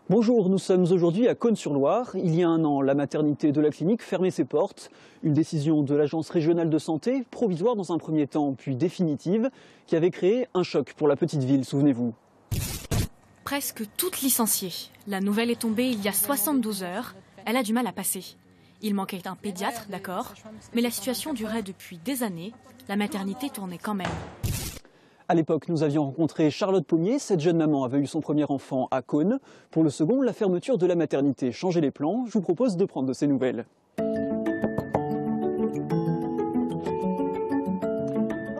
Bonjour, nous sommes aujourd'hui à Cosne-sur-Loire. Il y a un an, la maternité de la clinique fermait ses portes. Une décision de l'Agence régionale de santé, provisoire dans un premier temps, puis définitive, qui avait créé un choc pour la petite ville, souvenez-vous. Presque toutes licenciées. La nouvelle est tombée il y a 72 heures. Elle a du mal à passer. Il manquait un pédiatre, d'accord, mais la situation durait depuis des années. La maternité tournait quand même. À l'époque, nous avions rencontré Charlotte Pommier. Cette jeune maman avait eu son premier enfant à Cosne. Pour le second, la fermeture de la maternité changeait les plans. Je vous propose de prendre de ses nouvelles.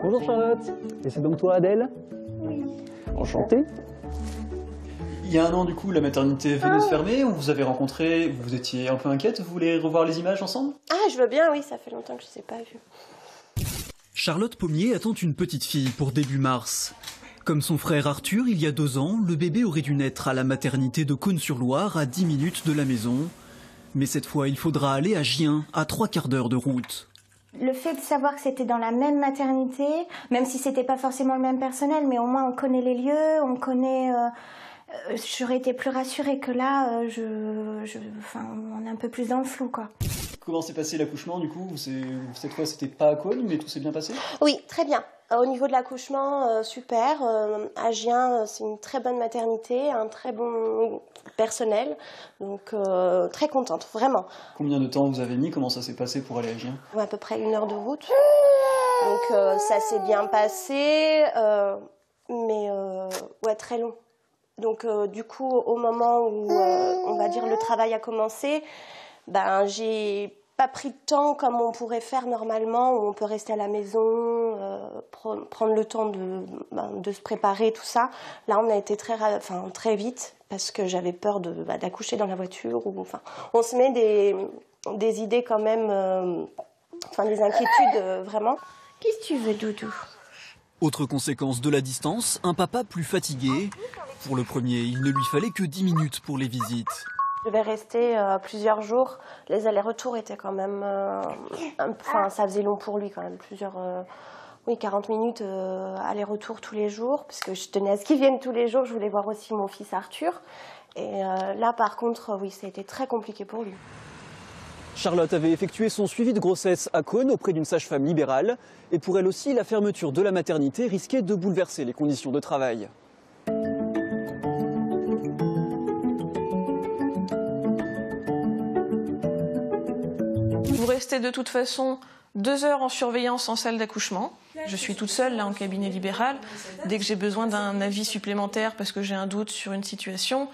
Bonjour Charlotte. Et c'est donc toi Adèle? Oui. Enchantée. Il y a un an, du coup, la maternité venait de fermer. On vous avait rencontré, vous étiez un peu inquiète. Vous voulez revoir les images ensemble? Ah, je veux bien, oui, ça fait longtemps que je ne les ai pas vues. Charlotte Pommier attend une petite fille pour début mars. Comme son frère Arthur, il y a 2 ans, le bébé aurait dû naître à la maternité de Cosne-sur-Loire, à 10 minutes de la maison. Mais cette fois, il faudra aller à Gien, à 3/4 d'heure de route. Le fait de savoir que c'était dans la même maternité, même si c'était pas forcément le même personnel, mais au moins on connaît les lieux, on connaît... J'aurais été plus rassurée que là, on est un peu plus dans le flou, quoi. Comment s'est passé l'accouchement, du coup? Cette fois, c'était pas à Cosne, mais tout s'est bien passé? Oui, très bien. Au niveau de l'accouchement, super. À Gien, c'est une très bonne maternité, un très bon personnel. Donc, très contente, vraiment. Combien de temps vous avez mis? Comment ça s'est passé pour aller à Gien? À peu près 1 heure de route. Donc, ça s'est bien passé, mais ouais, très long. Donc, du coup, au moment où, on va dire, le travail a commencé, j'ai pas pris de temps comme on pourrait faire normalement, où on peut rester à la maison, prendre le temps de se préparer, tout ça. Là, on a été très vite, parce que j'avais peur d'accoucher dans la voiture. On se met des idées quand même, des inquiétudes, vraiment. Qu'est-ce que tu veux, Doudou? Autre conséquence de la distance, un papa plus fatigué. Pour le premier, il ne lui fallait que 10 minutes pour les visites. Je vais rester plusieurs jours. Les allers-retours étaient quand même... ça faisait long pour lui quand même. 40 minutes aller-retour tous les jours. Parce que je tenais à ce qu'il vienne tous les jours. Je voulais voir aussi mon fils Arthur. Et là, par contre, oui, ça a été très compliqué pour lui. Charlotte avait effectué son suivi de grossesse à Cosne auprès d'une sage-femme libérale. Et pour elle aussi, la fermeture de la maternité risquait de bouleverser les conditions de travail. Vous restez de toute façon 2 heures en surveillance en salle d'accouchement. Je suis toute seule là en cabinet libéral. Dès que j'ai besoin d'un avis supplémentaire parce que j'ai un doute sur une situation,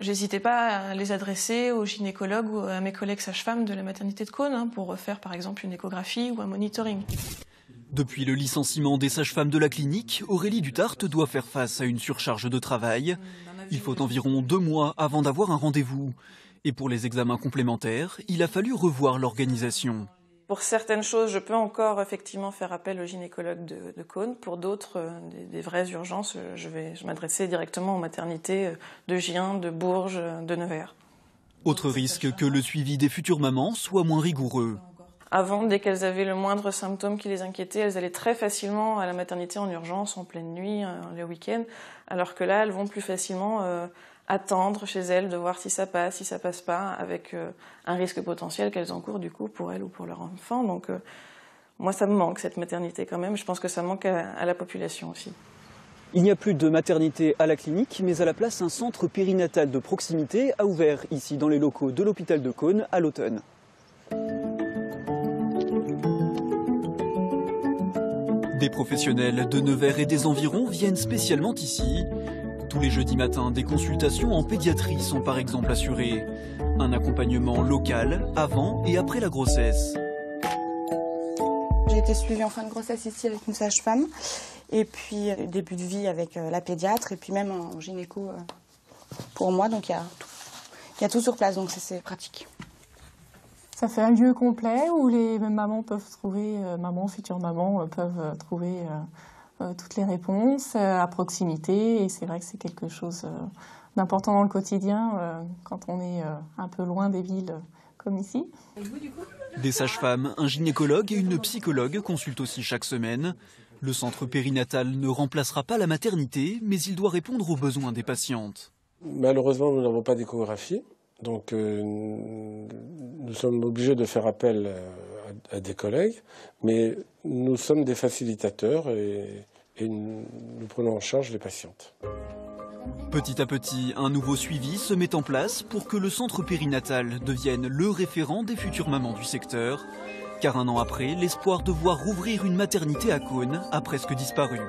j'hésitais pas à les adresser aux gynécologues ou à mes collègues sages-femmes de la maternité de Cosne pour refaire par exemple une échographie ou un monitoring. Depuis le licenciement des sages-femmes de la clinique, Aurélie Dutarte doit faire face à une surcharge de travail. Il faut environ 2 mois avant d'avoir un rendez-vous. Et pour les examens complémentaires, il a fallu revoir l'organisation. Pour certaines choses, je peux encore effectivement faire appel au gynécologue de Cosne. Pour d'autres, des vraies urgences, je m'adresser directement aux maternités de Gien, de Bourges, de Nevers. Autre risque que le suivi des futures mamans soit moins rigoureux. Avant, dès qu'elles avaient le moindre symptôme qui les inquiétait, elles allaient très facilement à la maternité en urgence, en pleine nuit, le week-end, alors que là, elles vont plus facilement attendre chez elles de voir si ça passe pas, avec un risque potentiel qu'elles encourent du coup pour elles ou pour leur enfant. Donc moi, ça me manque cette maternité quand même. Je pense que ça manque à la population aussi. Il n'y a plus de maternité à la clinique, mais à la place, un centre périnatal de proximité a ouvert ici dans les locaux de l'hôpital de Cosne à l'automne. Des professionnels de Nevers et des environs viennent spécialement ici. Tous les jeudis matins, des consultations en pédiatrie sont par exemple assurées. Un accompagnement local avant et après la grossesse. J'ai été suivie en fin de grossesse ici avec une sage-femme. Et puis début de vie avec la pédiatre et puis même en gynéco pour moi. Donc il y a tout sur place, donc c'est pratique. Ça fait un lieu complet où les mamans peuvent trouver, futures mamans peuvent trouver toutes les réponses à proximité. Et c'est vrai que c'est quelque chose d'important dans le quotidien quand on est un peu loin des villes comme ici. Des sages-femmes, un gynécologue et une psychologue consultent aussi chaque semaine. Le centre périnatal ne remplacera pas la maternité, mais il doit répondre aux besoins des patientes. Malheureusement, nous n'avons pas d'échographie, donc nous sommes obligés de faire appel à des collègues, mais nous sommes des facilitateurs et nous prenons en charge les patientes. Petit à petit, un nouveau suivi se met en place pour que le centre périnatal devienne le référent des futures mamans du secteur. Car un an après, l'espoir de voir rouvrir une maternité à Cosne a presque disparu.